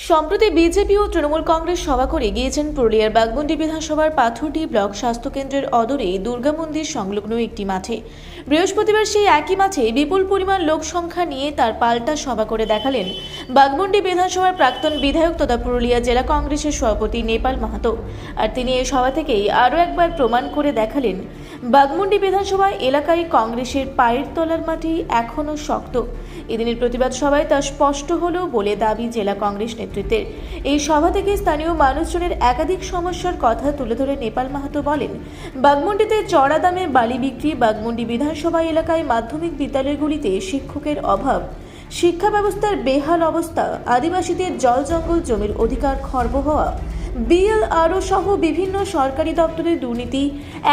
সম্প্রতি বিজেপি ও তৃণমূল কংগ্রেস সভা করে গিয়েছেন পুরুলিয়ার বাঘমুন্ডি বিধানসভার পাথরডি ব্লক স্বাস্থ্যকেন্দ্রের অদূরে দুর্গা মন্দির সংলগ্ন একটি মাঠে। বৃহস্পতিবার সেই একই মাঠে বিপুল পরিমাণ লোক সংখ্যা নিয়ে তার পাল্টা সভা করে দেখালেন বাঘমুন্ডি বিধানসভার প্রাক্তন বিধায়ক তথা পুরুলিয়া জেলা কংগ্রেসের সভাপতি নেপাল মাহাতো। আর তিনি এই সভা থেকেই আরও একবার প্রমাণ করে দেখালেন বাঘমুন্ডি বিধানসভা এলাকায় কংগ্রেসের পায়ের তলার মাটি এখনও শক্ত। এদিনের প্রতিবাদ সভায় তা স্পষ্ট হলো বলে দাবি জেলা কংগ্রেস নেতৃত্বের। এই সভা থেকে স্থানীয় মানুষজনের একাধিক সমস্যার কথা তুলে ধরে নেপাল মাহাতো বলেন, বাঘমুন্ডিতে চড়া দামে বালি বিক্রি, বাঘমুন্ডি বিধানসভা এলাকায় মাধ্যমিক বিদ্যালয়গুলিতে শিক্ষকের অভাব, শিক্ষা ব্যবস্থার বেহাল অবস্থা, আদিবাসীদের জল জঙ্গল জমির অধিকার খর্ব হওয়া, বিএলআরও সহ বিভিন্ন সরকারি দপ্তরের দুর্নীতি,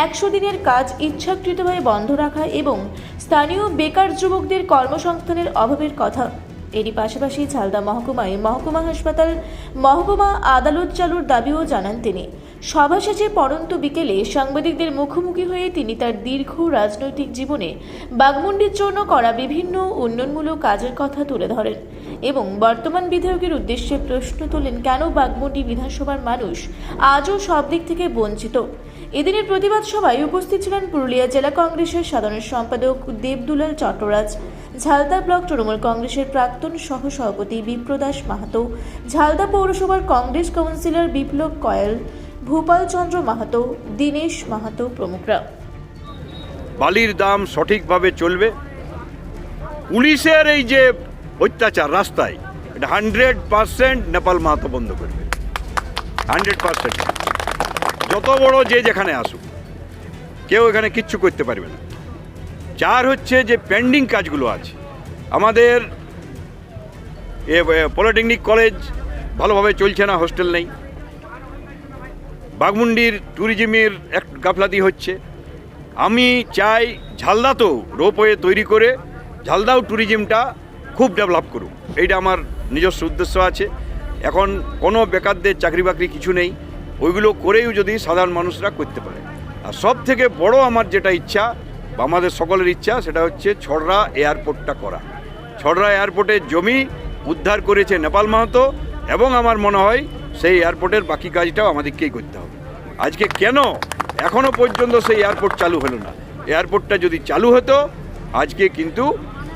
100 দিনের কাজ ইচ্ছাকৃতভাবে বন্ধ রাখা এবং স্থানীয় বেকার যুবকদের কর্মসংস্থানের অভাবের কথা। এরই পাশাপাশি ঝালদা মহকুমায় মহকুমা হাসপাতাল, মহকুমা আদালত চালুর দাবিও জানান তিনি। সভা শেষে পড়ন্ত বিকেলে সাংবাদিকদের মুখোমুখি হয়ে তিনি তার দীর্ঘ রাজনৈতিক জীবনে বাঘমুন্ডির জন্য করা বিভিন্ন উন্নয়নমূলক কাজের কথা তুলে ধরেন এবং বর্তমান বিধায়কের উদ্দেশ্যে প্রশ্ন তোলেন, কেন বাঘমুন্ডি বিধানসভার মানুষ আজও সব দিক থেকে বঞ্চিত। এদিনের প্রতিবাদ সভায় উপস্থিত ছিলেন পুরুলিয়া জেলা কংগ্রেসের সাধারণ সম্পাদক দেবদুলাল চট্টরাজ, ঝালদা ব্লক তৃণমূল কংগ্রেসের প্রাক্তন সহসভাপতি বিপ্রদাস মাহাতো, ঝালদা পৌরসভার কংগ্রেস কাউন্সিলর বিপ্লব কয়াল, ভূপাল চন্দ্র মাহাতো, দীনেশ মাহাতো প্রমুখরা। বালির দাম সঠিকভাবে চলবে। পুলিশের এই যে অত্যাচার রাস্তায়, এটা 100% নেপাল মাহাতো বন্ধ করবে, 100%। যত বড় যে যেখানে আসুক, কেউ এখানে কিচ্ছু করতে পারবে না। চার হচ্ছে যে পেন্ডিং কাজগুলো আছে আমাদের, পলিটেকনিক কলেজ ভালোভাবে চলছে না, হোস্টেল নেই। বাঘমুন্ডির ট্যুরিজমের এক গাফলাতি হচ্ছে। আমি চাই ঝালদাতেও রোপওয়ে তৈরি করে ঝালদাও ট্যুরিজমটা খুব ডেভেলপ করুক, এইটা আমার নিজস্ব উদ্দেশ্য আছে। এখন কোনো বেকারদের চাকরি বাকরি কিছু নেই, ওইগুলো করেও যদি সাধারণ মানুষরা করতে পারে। আর সব থেকে বড় আমার যেটা ইচ্ছা বা আমাদের সকলের ইচ্ছা, সেটা হচ্ছে ছড়রা এয়ারপোর্টটা করা। ছড়রা এয়ারপোর্টের জমি উদ্ধার করেছে নেপাল মাহাতো এবং আমার মনে হয় সেই এয়ারপোর্টের বাকি কাজটাও আমাদেরকেই করতে হবে। আজকে কেন এখনও পর্যন্ত সেই এয়ারপোর্ট চালু হলো না? এয়ারপোর্টটা যদি চালু হতো, আজকে কিন্তু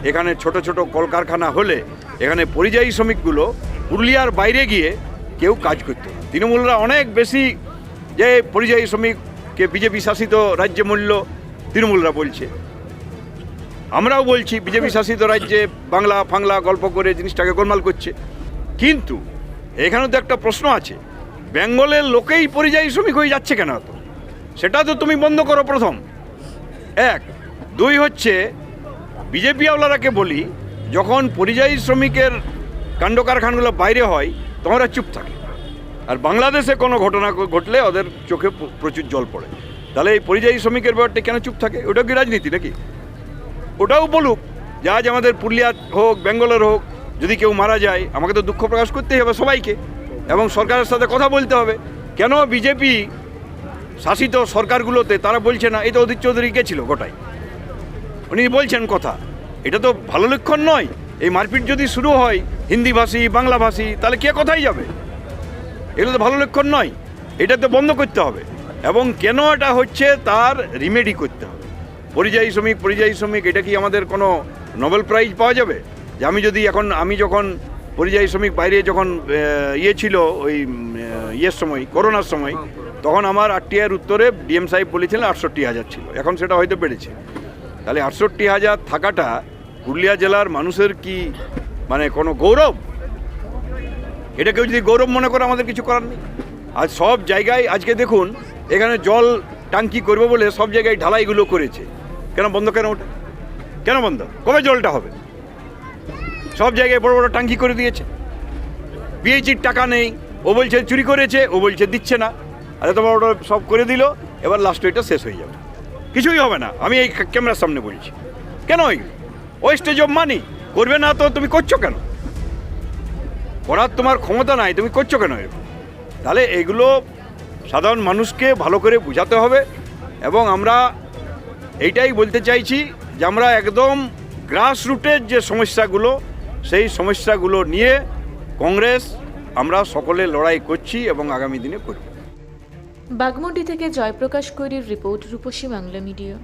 এখানে ছোট ছোট কলকারখানা হলে এখানে পরিযায়ী শ্রমিকগুলো পুরুলিয়ার বাইরে গিয়ে কেউ কাজ করতো না। তৃণমূলরা অনেক বেশি যে পরিযায়ী শ্রমিককে বিজেপি শাসিত রাজ্যে মূল্য তৃণমূলরা বলছে, আমরাও বলছি বিজেপি শাসিত রাজ্যে বাংলা ফাংলা গল্প করে জিনিসটাকে গোলমাল করছে। কিন্তু এখানেও তো একটা প্রশ্ন আছে, বেঙ্গলের লোকেই পরিযায়ী শ্রমিক হয়ে যাচ্ছে কেন? তো সেটা তো তুমি বন্ধ করো প্রথম। এক, দুই হচ্ছে বিজেপি আমলারাকে বলি, যখন পরিযায়ী শ্রমিকের কাণ্ড কারখানাগুলো বাইরে হয় তখন ওরা চুপ থাকে, আর বাংলাদেশে কোনো ঘটনা ঘটলে ওদের চোখে প্রচুর জল পড়ে। তাহলে এই পরিযায়ী শ্রমিকের ব্যাপারটা কেন চুপ থাকে? ওটাও কি রাজনীতি নাকি? ওটাও বলুক যে আজ আমাদের পুরুলিয়া হোক, বেঙ্গলের হোক, যদি কেউ মারা যায় আমাকে তো দুঃখ প্রকাশ করতেই হবে সবাইকে, এবং সরকারের সাথে কথা বলতে হবে। কেন বিজেপি শাসিত সরকারগুলোতে তারা বলছে না? এই তো অধীর চৌধুরী গেছিল গোটাই, উনি বলছেন কথা, এটা তো ভালো লক্ষণ নয়। এই মারপিট যদি শুরু হয় হিন্দিভাষী বাংলাভাষী, তাহলে কে কোথায় যাবে? এগুলো তো ভালো লক্ষণ নয়, এটা তো বন্ধ করতে হবে। এবং কেন এটা হচ্ছে তার রিমেডি করতে হবে। পরিযায়ী শ্রমিক এটা কি আমাদের কোনো নোবেল প্রাইজ পাওয়া যাবে? যে আমি যখন পরিযায়ী শ্রমিক বাইরে যখন ছিল ওই সময় করোনার সময়, তখন আমার আরটিআইয়ের উত্তরে ডিএম সাহেব বলেছিলেন 68,000 ছিল, এখন সেটা হয়তো বেড়েছে। তাহলে 68,000 থাকাটা পুরুলিয়া জেলার মানুষের কি মানে কোনো গৌরব? এটা কেউ যদি গৌরব মনে করে, আমাদের কিছু করার নেই। আজ সব জায়গায় আজকে দেখুন, এখানে জল টাঙ্কি করবে বলে সব জায়গায় ঢালাইগুলো করেছে, কেন বন্ধ? কেন ওটা কেন বন্ধ? কবে জলটা হবে? সব জায়গায় বড় বড় টাঙ্কি করে দিয়েছে। পিএইচির টাকা নেই, ও বলছে চুরি করেছে, ও বলছে দিচ্ছে না। আর এত বড় সব করে দিল, এবার লাস্টে এটা শেষ হয়ে যাবে, কিছুই হবে না। আমি এই ক্যামেরার সামনে বলছি, কেন ওয়েস্টেজ অফ মানি করবে না? তো তুমি করছো কেন? করার তোমার ক্ষমতা নাই, তুমি করছো কেন এরকম? তাহলে এগুলো সাধারণ মানুষকে ভালো করে বোঝাতে হবে। এবং আমরা এইটাই বলতে চাইছি যে আমরা একদম গ্রাসরুটের যে সমস্যাগুলো, সেই সমস্যাগুলো নিয়ে কংগ্রেস আমরা সকলে লড়াই করছি এবং আগামী দিনে করব। বাগমুন্ডি থেকে জয়প্রকাশ কৈরির রিপোর্ট, রূপসী বাংলা মিডিয়া।